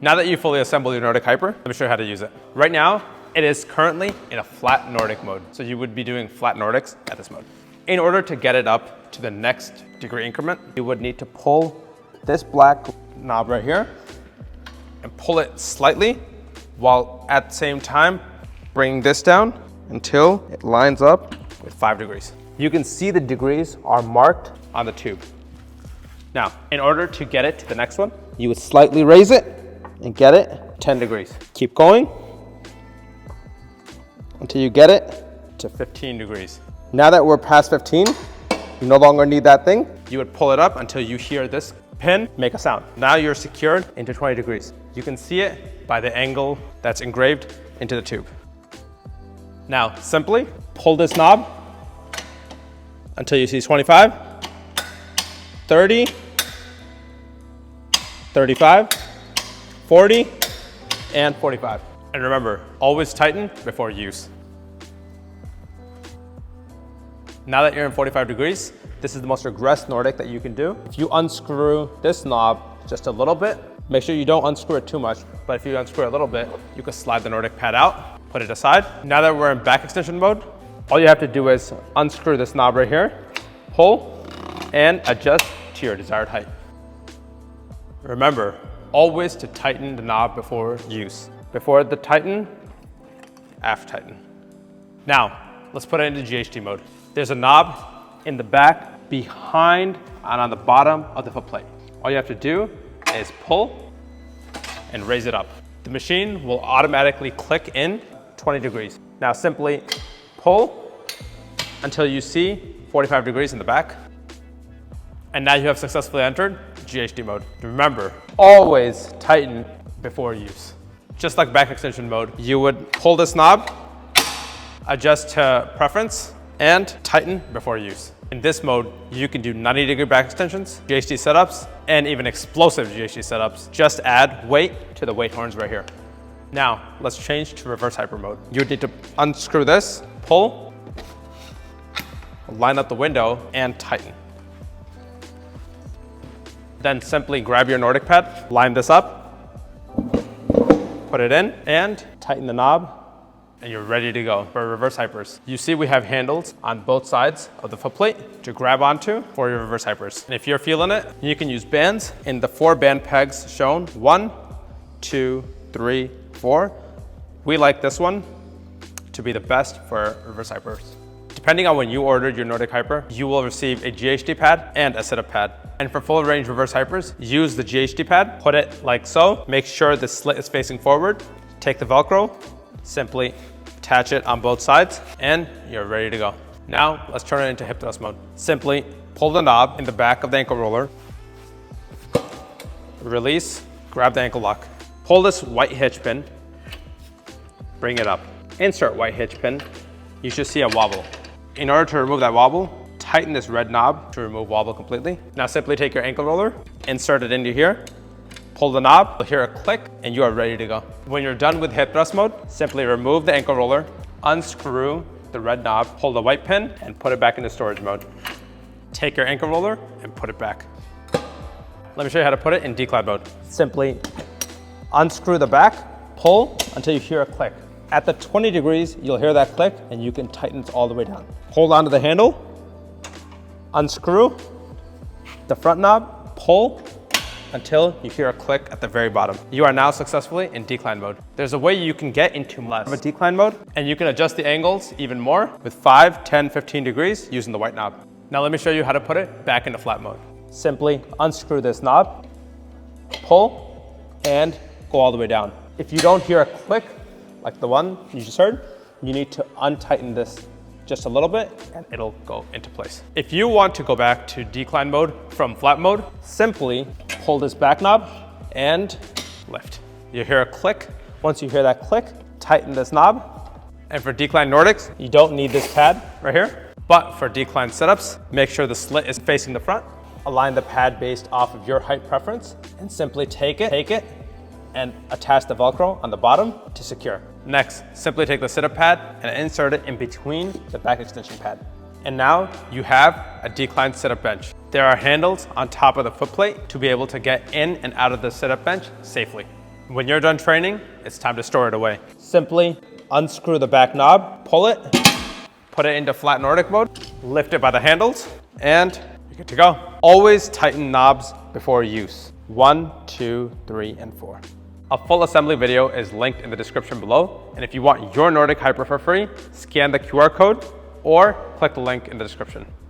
Now that you've fully assembled your Nordic Hyper, let me show you how to use it. Right now, it is currently in a flat Nordic mode. So you would be doing flat Nordics at this mode. In order to get it up to the next degree increment, you would need to pull this black knob right here and pull it slightly while at the same time bringing this down until it lines up with 5 degrees. You can see the degrees are marked on the tube. Now, in order to get it to the next one, you would slightly raise it and get it 10 degrees. Keep going until you get it to 15 degrees. Now that we're past 15, you no longer need that thing. You would pull it up until you hear this pin make a sound. Now you're secured into 20 degrees. You can see it by the angle that's engraved into the tube. Now, simply pull this knob until you see 25, 30, 35, 40, and 45. And remember, always tighten before use. Now that you're in 45 degrees, this is the most regressed Nordic that you can do. If you unscrew this knob just a little bit, make sure you don't unscrew it too much, but if you unscrew it a little bit, you can slide the Nordic pad out, put it aside. Now that we're in back extension mode, all you have to do is unscrew this knob right here, pull, and adjust to your desired height. Remember, always to tighten the knob before use. Before the tighten, after tighten. Now, let's put it into GHD mode. There's a knob in the back, behind, and on the bottom of the foot plate. All you have to do is pull and raise it up. The machine will automatically click in 20 degrees. Now simply pull until you see 45 degrees in the back. And now you have successfully entered GHD mode. Remember, always tighten before use. Just like back extension mode, you would pull this knob, adjust to preference, and tighten before use. In this mode, you can do 90-degree back extensions, GHD setups, and even explosive GHD setups. Just add weight to the weight horns right here. Now, let's change to reverse hyper mode. You would need to unscrew this, pull, line up the window, and tighten. Then simply grab your Nordic pad, line this up, put it in, and tighten the knob, and you're ready to go for reverse hypers. You see we have handles on both sides of the foot plate to grab onto for your reverse hypers. And if you're feeling it, you can use bands in the 4 band pegs shown. 1, 2, 3, 4. We like this one to be the best for reverse hypers. Depending on when you ordered your Nordic Hyper, you will receive a GHD pad and a sit-up pad. And for full range reverse hypers, use the GHD pad, put it like so, make sure the slit is facing forward, take the Velcro, simply attach it on both sides, and you're ready to go. Now, let's turn it into hip thrust mode. Simply pull the knob in the back of the ankle roller, release, grab the ankle lock. Pull this white hitch pin, bring it up. Insert white hitch pin, you should see a wobble. In order to remove that wobble, tighten this red knob to remove wobble completely. Now simply take your ankle roller, insert it into here, pull the knob, you'll hear a click, and you are ready to go. When you're done with hip thrust mode, simply remove the ankle roller, unscrew the red knob, pull the white pin, and put it back into storage mode. Take your ankle roller and put it back. Let me show you how to put it in decline mode. Simply unscrew the back, pull until you hear a click. At the 20 degrees, you'll hear that click, and you can tighten it all the way down. Hold onto the handle, unscrew the front knob, pull until you hear a click at the very bottom. You are now successfully in decline mode. There's a way you can get into less of a decline mode, and you can adjust the angles even more with 5, 10, 15 degrees using the white knob. Now let me show you how to put it back into flat mode. Simply unscrew this knob, pull, and go all the way down. If you don't hear a click, like the one you just heard, you need to untighten this just a little bit and it'll go into place. If you want to go back to decline mode from flat mode, simply pull this back knob and lift. You hear a click. Once you hear that click, tighten this knob. And for decline Nordics, you don't need this pad right here. But for decline setups, make sure the slit is facing the front. Align the pad based off of your height preference and simply take it, and attach the Velcro on the bottom to secure. Next, simply take the sit-up pad and insert it in between the back extension pad. And now you have a decline sit-up bench. There are handles on top of the footplate to be able to get in and out of the sit-up bench safely. When you're done training, it's time to store it away. Simply unscrew the back knob, pull it, put it into flat Nordic mode, lift it by the handles, and you're good to go. Always tighten knobs before use. 1, 2, 3, and 4. A full assembly video is linked in the description below. And if you want your Nordic Hyper for free, scan the QR code or click the link in the description.